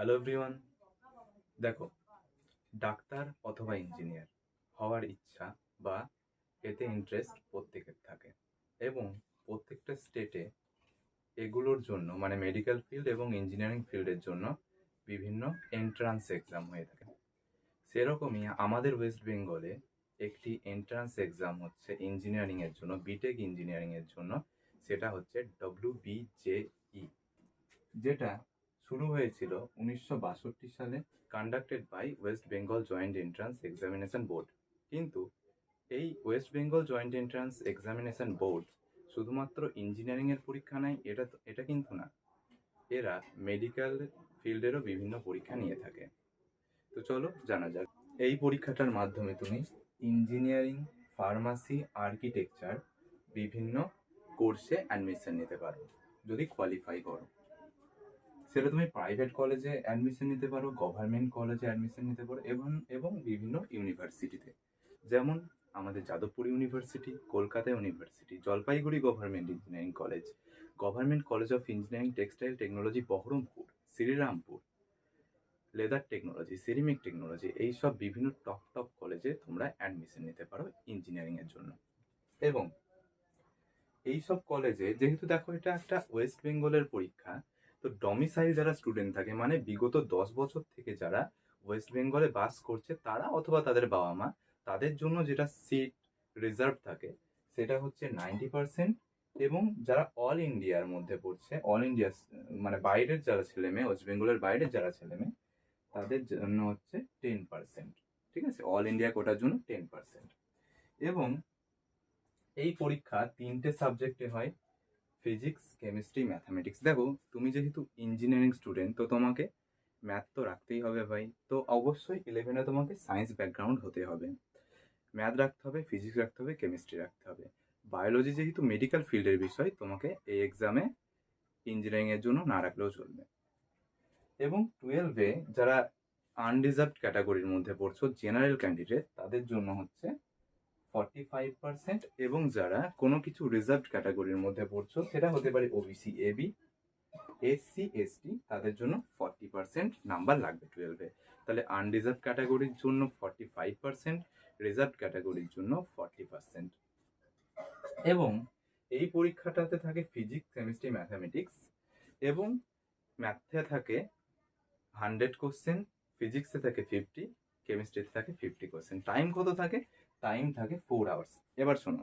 Hello everyone. দেখো, doctor অথবা engineer হওয়ার ইচ্ছা বা এতে ইন্টারেস্ট প্রত্যেকের থাকে, এবং প্রত্যেকটা স্টেটে এগুলোর জন্য মানে মেডিকেল ফিল্ড এবং ইঞ্জিনিয়ারিং ফিল্ডের জন্য বিভিন্ন এন্ট্রান্স এক্সাম হয়ে থাকে। সেরকমই আমাদের ওয়েস্ট বেঙ্গলে একটি এন্ট্রান্স এক্সাম হচ্ছে ইঞ্জিনিয়ারিংয়ের জন্য, বিটেক ইঞ্জিনিয়ারিংয়ের জন্য। সেটা হচ্ছে WBJE, যেটা শুরু হয়েছিল 1962 সালে, conducted by West Bengal joint entrance examination board. কিন্তু এই West Bengal joint entrance examination board শুধুমাত্র ইঞ্জিনিয়ারিংয়ের পরীক্ষা নেয়, এটা কিন্তু না, এরা মেডিকেল ফিল্ডেরও বিভিন্ন পরীক্ষা নিয়ে থাকে। তো চলো জানা যাক। এই পরীক্ষাটার মাধ্যমে তুমি ইঞ্জিনিয়ারিং, ফার্মাসি, আর্কিটেকচার বিভিন্ন কোর্সে অ্যাডমিশন নিতে পারো যদি কোয়ালিফাই করো। সেটা তুমি প্রাইভেট কলেজে অ্যাডমিশন নিতে পারো, গভর্নমেন্ট কলেজে অ্যাডমিশন নিতে পারো, এবং বিভিন্ন ইউনিভার্সিটিতে, যেমন আমাদের Jadavpur university, Kolkata university, Jalpaiguri government engineering college, government college of engineering textile technology Berhampore, Serampore, leather technology, ceramic technology, এইসব বিভিন্ন টপ কলেজে তোমরা অ্যাডমিশন নিতে পারো ইঞ্জিনিয়ারিংয়ের জন্য। এবং এইসব কলেজে যেহেতু দেখো এটা একটা ওয়েস্ট বেঙ্গলের পরীক্ষা, তো ডমিসাইল যারা স্টুডেন্ট থাকে মানে বিগত 10 বছর থেকে যারা ওয়েস্ট বেঙ্গলে বাস করছে তারা অথবা তাদের বাবা মা, তাদের জন্য যেটা সিট রিজার্ভ থাকে সেটা হচ্ছে 90%। এবং যারা অল ইন্ডিয়ার মধ্যে পড়ছে, অল ইন্ডিয়া মানে বাইরের যারা ছেলে মেয়ে, ওয়েস্ট বেঙ্গলের বাইরের যারা ছেলে মেয়ে, তাদের জন্য হচ্ছে 10%। ঠিক আছে, অল ইন্ডিয়া কোটার জন্য 10%। এবং এই পরীক্ষা 3টে সাবজেক্টে হয়, ফিজিক্স, কেমিস্ট্রি, ম্যাথামেটিক্স। দেখো, তুমি যেহেতু ইঞ্জিনিয়ারিং স্টুডেন্ট তো তোমাকে ম্যাথ তো রাখতেই হবে ভাই, তো অবশ্যই 11-এ তোমাকে সায়েন্স ব্যাকগ্রাউন্ড হতে হবে, ম্যাথ রাখতে হবে, ফিজিক্স রাখতে হবে, কেমিস্ট্রি রাখতে হবে। বায়োলজি যেহেতু মেডিকেল ফিল্ডের বিষয়, তোমাকে এই এক্সামে ইঞ্জিনিয়ারিংয়ের জন্য না রাখলেও চলবে। এবং 12-এ যারা আনরিজার্ভড ক্যাটাগরির মধ্যে পড়ছো, জেনারেল ক্যান্ডিডেট, তাদের জন্য হচ্ছে 45%। এবং যারা কোনো কিছু রিজার্ভড ক্যাটাগরির মধ্যে পড়ছো, সেটা হতে পারে ওবিসি, এবি, এসসি, এসটি, তাদের জন্য 40% নাম্বার লাগবে 12-এ। তাহলে আনরিজার্ভ ক্যাটাগরির জন্য 45%, রিজার্ভ ক্যাটাগরির জন্য 40%। এবং এই পরীক্ষাটাতে থাকে ফিজিক্স, কেমিস্ট্রি, ম্যাথামেটিক্স। এবং ম্যাথে থাকে 100 কোশ্চেন, ফিজিক্সে থাকে 50, কেমিস্ট্রিতে থাকে 50 কোশ্চেন। টাইম কত থাকে? টাইম থাকে 4 আওয়ার্স। এবার শোনো,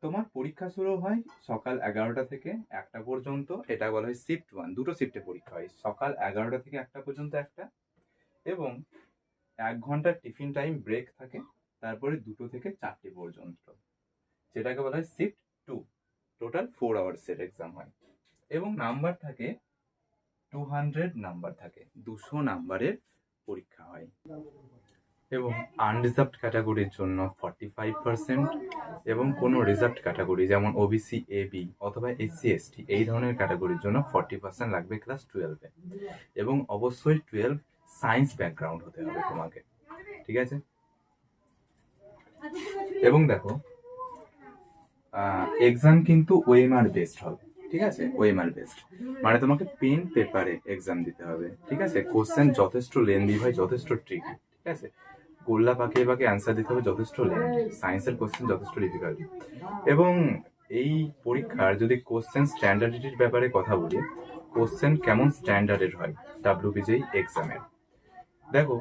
তোমার পরীক্ষা শুরু হয় সকাল 11টা থেকে 1টা পর্যন্ত, এটা বলা হয় শিফট 1। দুটো শিফটে পরীক্ষা হয়, সকাল 11টা থেকে 1টা পর্যন্ত একটা, এবং 1 ঘন্টার টিফিন টাইম ব্রেক থাকে, তারপরে 2টো থেকে 4টে পর্যন্ত, যেটাকে বলা হয় শিফট 2। টোটাল 4 আওয়ার্সের এক্সাম হয়। এবং নাম্বার থাকে 200 নাম্বার থাকে, 200 নাম্বারের পরীক্ষা হয়। এবং আনরিজার্ভড ক্যাটাগরির জন্য 45%, এবং কোনো রিজার্ভড ক্যাটাগরি যেমন ওবিসি, এবি অথবা এসসি, এসটি, এই ধরনের ক্যাটাগরির জন্য 40% লাগবে ক্লাস 12-এ। এবং অবশ্যই 12 সায়েন্স ব্যাকগ্রাউন্ড হতে হবে তোমাকে, ঠিক আছে? এবং দেখো, এক্সাম কিন্তু ওএমআর বেসড হবে, ঠিক আছে? ওএমআর বেসড মানে তোমাকে পেন পেপারে এক্সাম দিতে হবে, ঠিক আছে? কোশ্চেন যথেষ্ট লেন্দি হয়, যথেষ্ট ট্রিকি, ঠিক আছে? গোল্লা পাকিয়ে পাকিয়ে অ্যান্সার দিতে হবে, যথেষ্ট লেন্দি। সায়েন্সের কোশ্চেন যথেষ্ট ডিফিকাল্ট। এবং এই পরীক্ষার যদি কোশ্চেন স্ট্যান্ডার্ডিটির ব্যাপারে কথা বলি, কোশ্চেন কেমন স্ট্যান্ডার্ডের হয় WBJE এক্সামের, দেখো,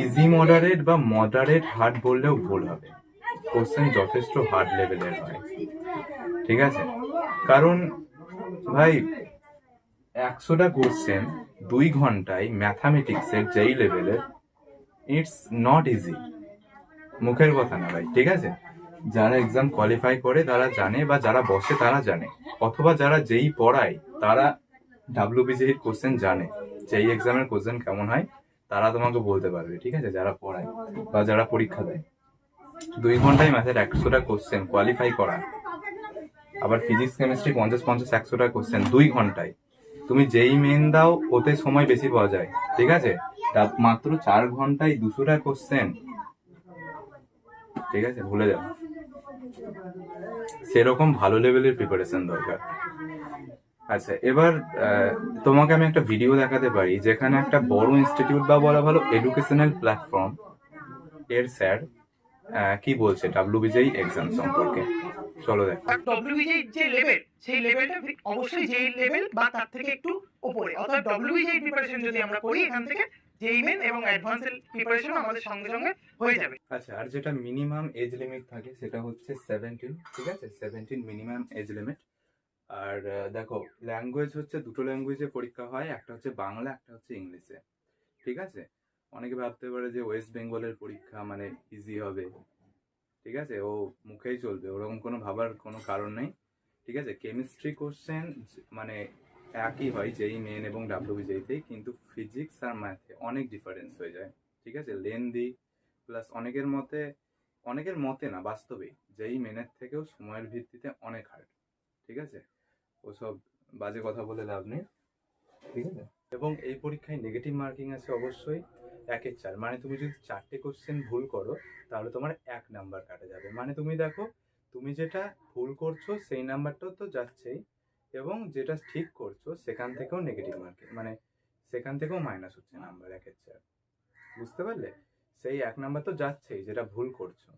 ইজি মডারেট বা মডারেট হার্ড বললেও ভুল হবে, কোশ্চেন যথেষ্ট হার্ড লেভেলের হয়, ঠিক আছে? কারণ ভাই, 100টা কোশ্চেন 2 ঘন্টায় ম্যাথামেটিক্সের যেই লেভেলের, ইটস নট ইজি, মুখের কথা না ভাই, ঠিক আছে? যারা এক্সাম কোয়ালিফাই করে তারা জানে, বা যারা বসে তারা জানে, অথবা যারা যেই পড়ায় তারা WBJE কোশ্চেন জানে, যেই এক্সামের কোশ্চেন কেমন হয় তারা তোমাকে বলতে পারবে, ঠিক আছে? যারা পড়ায় বা যারা পরীক্ষা দেয়, 2 ঘন্টায় ম্যাথের 100টা কোশ্চেন কোয়ালিফাই করা, আবার ফিজিক্স, কেমিস্ট্রি 50, 100টা কোশ্চেন 2 ঘন্টায়, তুমি যেই মেন দাও ওতে সময় বেশি পাওয়া যায়, ঠিক আছে? তা মাত্র 4 ঘন্টায় 200টা কোশ্চেন, ঠিক আছে? ভুলে যাও, সেরকম ভালো লেভেলের প্রিপারেশন দরকার। আচ্ছা, এবার তোমাকে আমি একটা ভিডিও দেখাতে পারি যেখানে একটা বড় ইনস্টিটিউট বা বলা ভালো এডুকেশনাল প্ল্যাটফর্ম এর স্যার কি বলছে ডাব্লিউবিজেই এক্সাম সম্পর্কে। চলো দেখো। ডব্লিউবিজেই যে লেভেল, সেই লেভেলটা অবশ্যই যেই লেভেল বা তার থেকে একটু উপরে। অর্থাৎ ডব্লিউবিজেই প্রিপারেশন যদি আমরা করি এখান থেকে, যেই মেন এবং অ্যাডভান্সের প্রিপারেশন আমাদের সঙ্গে সঙ্গে হয়ে যাবে। আচ্ছা, আর যেটা মিনিমাম এজ লিমিট থাকে সেটা হচ্ছে 17, ঠিক আছে? 17 মিনিমাম এজ লিমিট। আর দেখো, ল্যাঙ্গুয়েজ হচ্ছে দুটো ল্যাঙ্গুয়েজে পরীক্ষা হয়, একটা হচ্ছে বাংলা, একটা হচ্ছে ইংলিশে, ঠিক আছে? অনেকে ভাবতে পারে যে ওয়েস্ট বেঙ্গলের পরীক্ষা মানে ইজি হবে, ঠিক আছে, ও মুখেই চলবে, ওরকম কোনো ভাবার কোনো কারণ নেই, ঠিক আছে? কেমিস্ট্রি কোশ্চেন মানে একই হয় যেই মেন এবং ডাব্লিউবিজেইতেই, কিন্তু ফিজিক্স আর ম্যাথে অনেক ডিফারেন্স হয়ে যায়, ঠিক আছে? লেন্দি প্লাস অনেকের মতে না, বাস্তবেই যেই মেনের থেকেও সময়ের ভিত্তিতে অনেক হার্ড, ঠিক আছে? ওসব বাজে কথা বলে লাভ নেই, ঠিক আছে? এবং এই পরীক্ষায় নেগেটিভ মার্কিং আছে অবশ্যই 1/4, মানে তুমি যদি 4টে কোশ্চেন ভুল করো তাহলে তোমার 1 নাম্বার কাটা যাবে। মানে তুমি দেখো, তুমি যেটা ভুল করছো সেই নাম্বারটাও তো যাচ্ছেই, এবং যেটা ঠিক করছো সেখান থেকেও নেগেটিভ মার্কিং, মানে সেখান থেকেও মাইনাস হচ্ছে নাম্বার 1/4, বুঝতে পারলে? সেই 1 নাম্বার তো যাচ্ছেই যেটা ভুল করছো,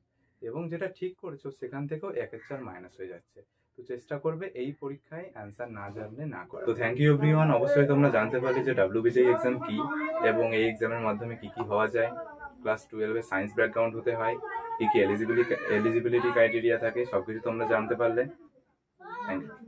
এবং যেটা ঠিক করছো সেখান থেকেও 1/4 মাইনাস হয়ে যাচ্ছে। তো চেষ্টা করবে এই পরীক্ষায় অ্যান্সার না জানলে না করা। তো থ্যাংক ইউ এভরিওয়ান, অবশ্যই তোমরা জানতে পারলে যে ডাব্লিউবিজেই এক্সাম কি এবং এই এক্সামের মাধ্যমে কি কি হওয়া যায়, ক্লাস 12-এ সায়েন্স ব্যাকগ্রাউন্ড হতে হয়, কি কি এলিজিবিলিটি ক্রাইটেরিয়া থাকে, সবকিছু তোমরা জানতে পারলে। Thank you.